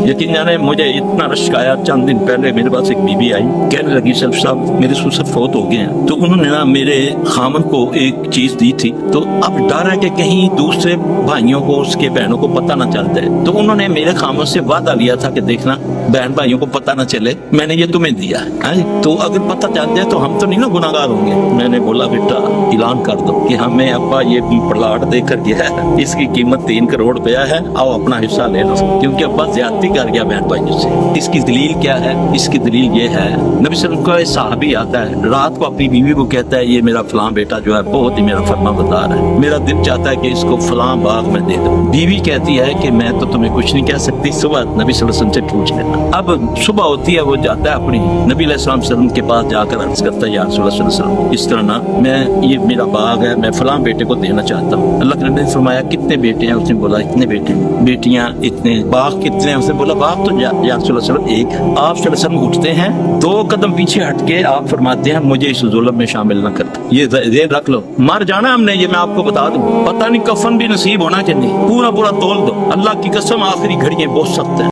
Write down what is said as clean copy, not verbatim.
यकीन जाने मुझे इतना रश्क आया। चंद दिन पहले मेरे पास एक बीबी आई, कहने लगी सर साहब मेरे ससुर फौत हो गए हैं, तो उन्होंने ना मेरे खामन को एक चीज दी थी, तो अब डर है कि कहीं दूसरे भाइयों को उसके बहनों को पता ना चल जाए, तो उन्होंने मेरे खामन से वादा लिया था कि देखना बहन भाइयों को पता ना चले मैंने ये तुम्हें दिया है, तो अगर पता चल जाए तो हम तो नहीं ना गुनाहगार होंगे। मैंने बोला बेटा ऐलान कर दो कि हमें अब्बा ये प्लाट देकर गया है, इसकी कीमत 3 करोड़ रुपया है, आओ अपना हिस्सा ले लो, क्योंकि अब्बा ज्यादती कर गया बहन भाइयों से। इसकी दलील क्या है? इसकी दलील ये है, नबी सल्लल्लाहु अलैहि वसल्लम का सहाबी आता है, रात को अपनी बीवी को कहता है ये मेरा फलां बेटा जो है बहुत ही मेरा फरमाबरदार है, मेरा दिल चाहता है कि इसको फलां बाग में दे दो। बीवी कहती है कि मैं तो तुम्हें कुछ नहीं कह सकती, सुबह नबी सल्लल्लाहु अलैहि वसल्लम से पूछ लेना। अब सुबह होती है, वो जाता है अपनी नबी अलैहि वसल्लम के पास जाकर अर्ज करता है या रसूल सल्लल्लाहु अलैहि वसल्लम इस तरह ना मैं ये मेरा बाग है, मैं फलां बेटे को देना चाहता हूँ। अल्लाह के नबी ने फरमाया कितने बेटे हैं? उसने बोला इतने बेटे, बेटियां इतने, बाग कितने हैं? उसने बोला बाग तो या रसूल सल्लल्लाहु अलैहि वसल्लम एक। आप सल्लल्लाहु अलैहि वसल्लम उठते हैं, 2 कदम पीछे हटके आप फरमाते हैं मुझे इस जुल्म में शामिल न करता, ये रख लो, मर जाना हमने, ये मैं आपको बता दूं, पता नहीं कफन भी नसीब होना कि नहीं, पूरा पूरा तोल दो। अल्लाह की कसम आखिरी घड़ियां बहुत सख्त है।